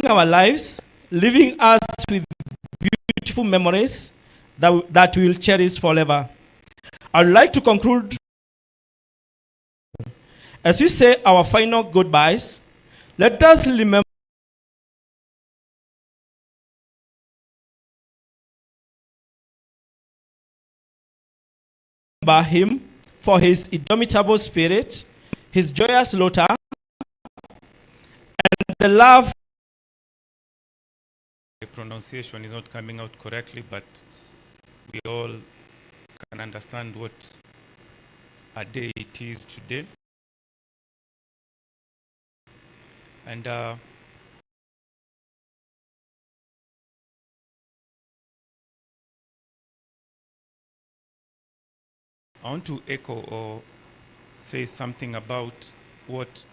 our lives, leaving us with beautiful memories that we'll cherish forever. I'd like to conclude as we say our final goodbyes. Let us remember him for his indomitable spirit, his joyous laughter, and the love. The pronunciation is not coming out correctly, but we all can understand what a day it is today. And I want to echo or say something about what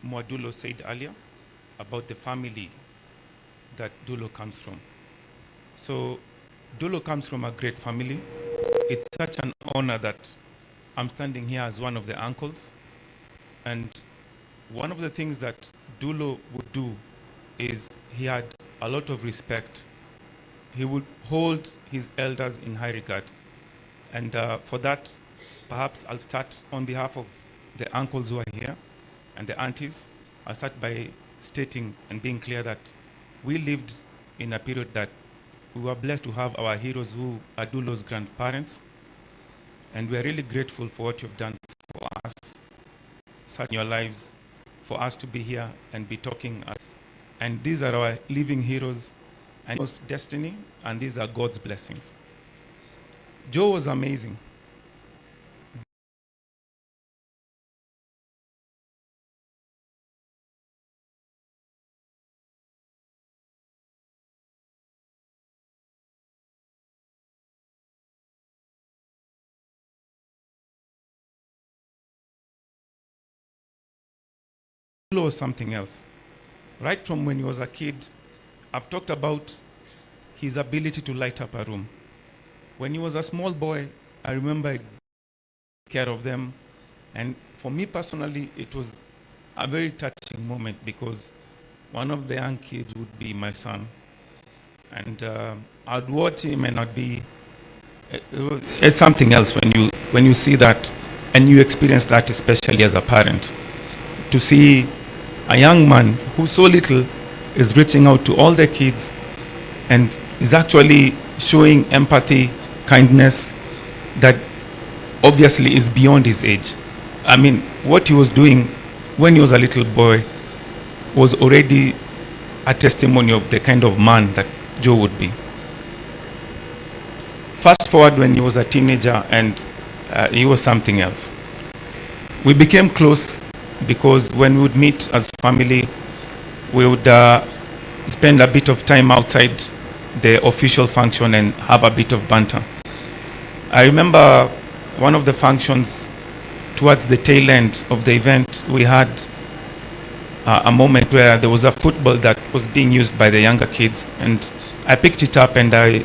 Mwadulo said earlier about the family that Dulo comes from. So Dulo comes from a great family. It's such an honor that I'm standing here as one of the uncles. And one of the things that Dulo would do is he had a lot of respect. He would hold his elders in high regard. And for that, perhaps I'll start on behalf of the uncles who are here and the aunties. I'll start by stating and being clear that we lived in a period that we were blessed to have our heroes who are Dulo's grandparents. And we are really grateful for what you've done for us, such in your lives, for us to be here and be talking. And these are our living heroes and God's destiny, and these are God's blessings. Joe was amazing. Was something else. Right from when he was a kid, I've talked about his ability to light up a room. When he was a small boy, I remember I took care of them. And for me personally, it was a very touching moment because one of the young kids would be my son. And I'd watch him and I'd be, it's something else when you see that and you experience that, especially as a parent. To see a young man who so little is reaching out to all the kids and is actually showing empathy, kindness that obviously is beyond his age. I mean, what he was doing when he was a little boy was already a testimony of the kind of man that Joe would be. Fast forward when he was a teenager and he was something else. We became close because when we would meet as family, we would spend a bit of time outside the official function and have a bit of banter. I remember one of the functions towards the tail end of the event, we had a moment where there was a football that was being used by the younger kids, and I picked it up and I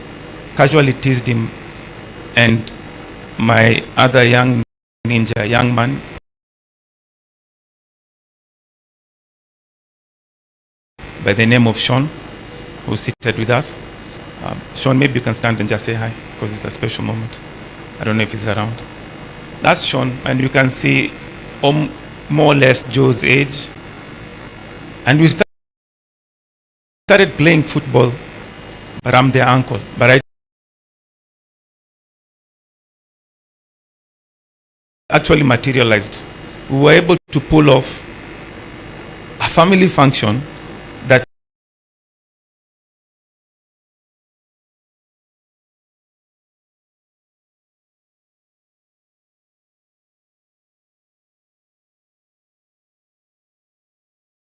casually teased him, and my other young man, by the name of Sean, who's seated with us. Sean, maybe you can stand and just say hi, because it's a special moment. I don't know if he's around. That's Sean, and you can see more or less Joe's age. And we started playing football, but I'm their uncle. But I actually materialized. We were able to pull off a family function that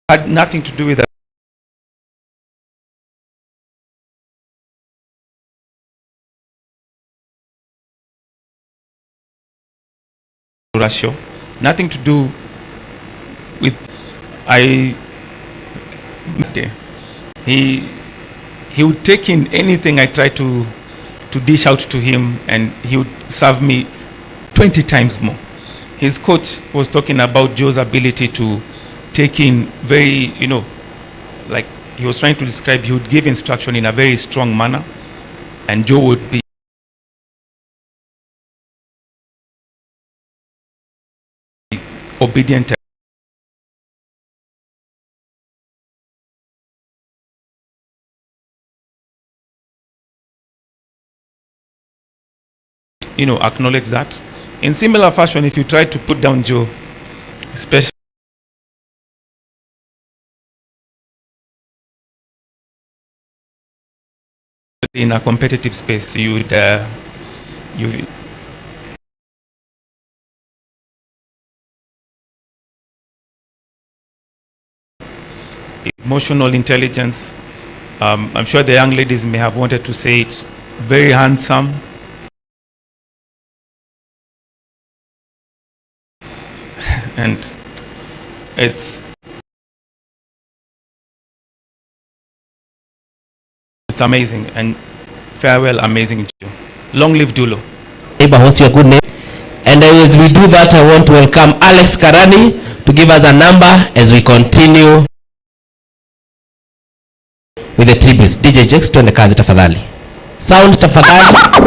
had nothing to do with that. Ratio, nothing to do with he would take in anything I try to dish out to him, and he would serve me 20 times more. His coach was talking about Joe's ability to take in very, like he was trying to describe, he would give instruction in a very strong manner, and Joe would be obedient. Acknowledge that. In similar fashion, if you try to put down Joe, especially in a competitive space, you emotional intelligence. I'm sure the young ladies may have wanted to say it. Very handsome. And it's amazing, and farewell, amazing. Long live Dulo. What's your good name? And as we do that, I want to welcome Alex Karani to give us a number as we continue with the tributes. DJ Jex, tuende kazi tafadhali. Sound tafadhali.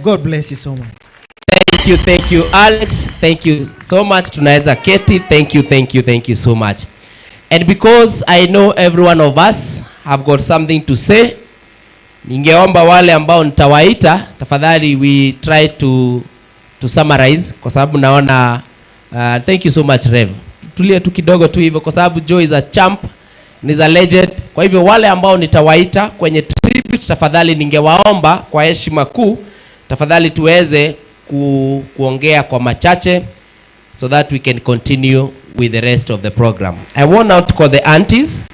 God bless you so much. Thank you, Alex. Thank you so much. Tunaweza keti. Thank you so much. And because I know every one of us have got something to say, ningeomba wale ambao nitawaita, tafadhali we try to summarize kwa sababu naona thank you so much Rev. Tulie tu kidogo tu hivyo kwa sababu Joe is a champ, is a legend. Kwa hivyo wale ambao nitawaita kwenye tribute, tafadhali ningewaomba kwa heshima kuu, tafadhali tuweze kuongea kwa machache so that we can continue with the rest of the program. I want now to call the aunties,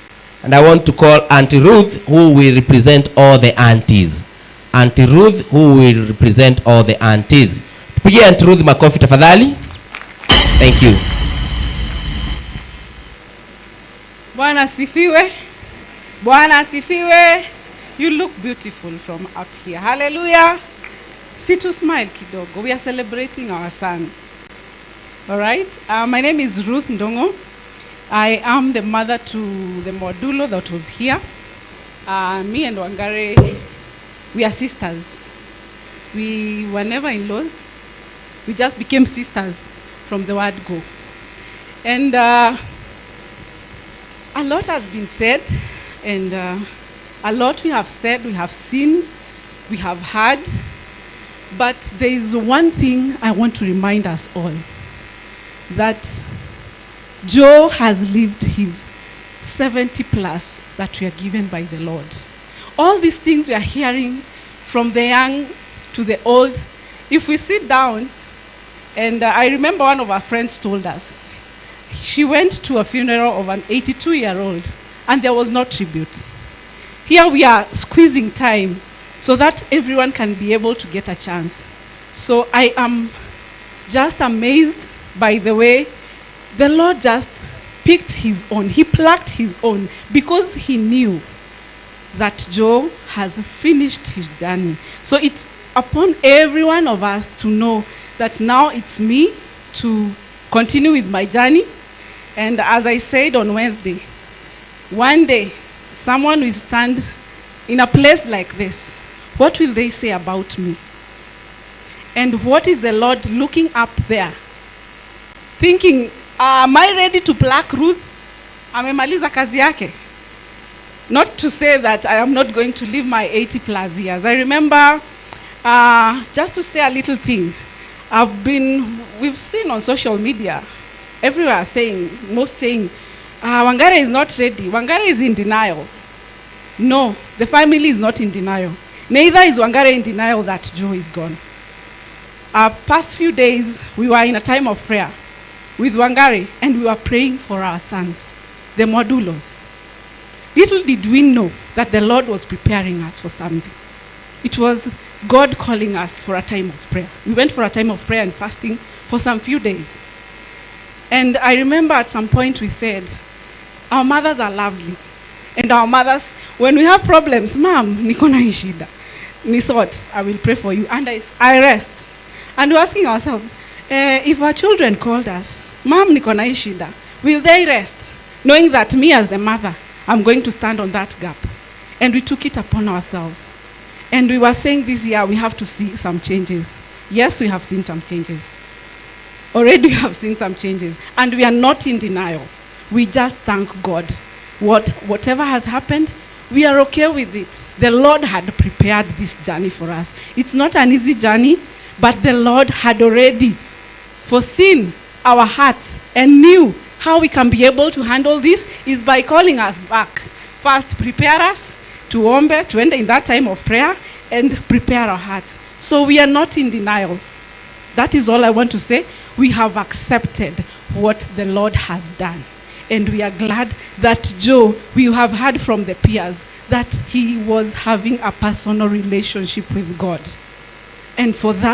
and I want to call Auntie Ruth, who will represent all the aunties. Auntie Ruth, who will represent all the aunties. Tupigie Auntie Ruth makofi tafadhali. Thank you. Bwana asifiwe. Bwana asifiwe. You look beautiful from up here. Hallelujah. Sit to smile kidogo. We are celebrating our son. All right. My name is Ruth Ndongo. I am the mother to the Mwadulo that was here. Me and Wangare, we are sisters. We were never in-laws. We just became sisters from the word go. And a lot has been said, and a lot we have said, we have seen, we have heard. But there is one thing I want to remind us all, that Joe has lived his 70 plus that we are given by the Lord. All these things we are hearing from the young to the old, if we sit down, and I remember one of our friends told us, she went to a funeral of an 82-year-old and there was no tribute. Here we are squeezing time so that everyone can be able to get a chance. So I am just amazed by the way the Lord just picked his own. He plucked his own because he knew that Joe has finished his journey. So it's upon every one of us to know that now it's me to continue with my journey. And as I said on Wednesday, one day someone will stand in a place like this. What will they say about me? And what is the Lord looking up there? Thinking, am I ready to pluck Ruth? Amemaliza kazi yake. Not to say that I am not going to live my 80 plus years. I remember, just to say a little thing, we've seen on social media, everywhere saying, most saying, Wangare is not ready. Wangare is in denial. No, the family is not in denial. Neither is Wangare in denial that Joe is gone. Our past few days, we were in a time of prayer with Wangare, and we were praying for our sons, the Mwadulos. Little did we know that the Lord was preparing us for something. It was God calling us for a time of prayer. We went for a time of prayer and fasting for some few days. And I remember at some point we said, our mothers are lovely. And our mothers, when we have problems, Mom, niko na shida. Ni sort, I will pray for you. And I rest. And we're asking ourselves, if our children called us, Mom, niko na shida, will they rest? Knowing that me as the mother, I'm going to stand on that gap. And we took it upon ourselves. And we were saying this year we have to see some changes. Yes, we have seen some changes. Already we have seen some changes. And we are not in denial. We just thank God. Whatever has happened, we are okay with it. The Lord had prepared this journey for us. It's not an easy journey, but the Lord had already foreseen our hearts and knew how we can be able to handle this is by calling us back. First, prepare us to end in that time of prayer and prepare our hearts. So we are not in denial. That is all I want to say. We have accepted what the Lord has done. And we are glad that Joe, we have heard from the peers that he was having a personal relationship with God. And for that,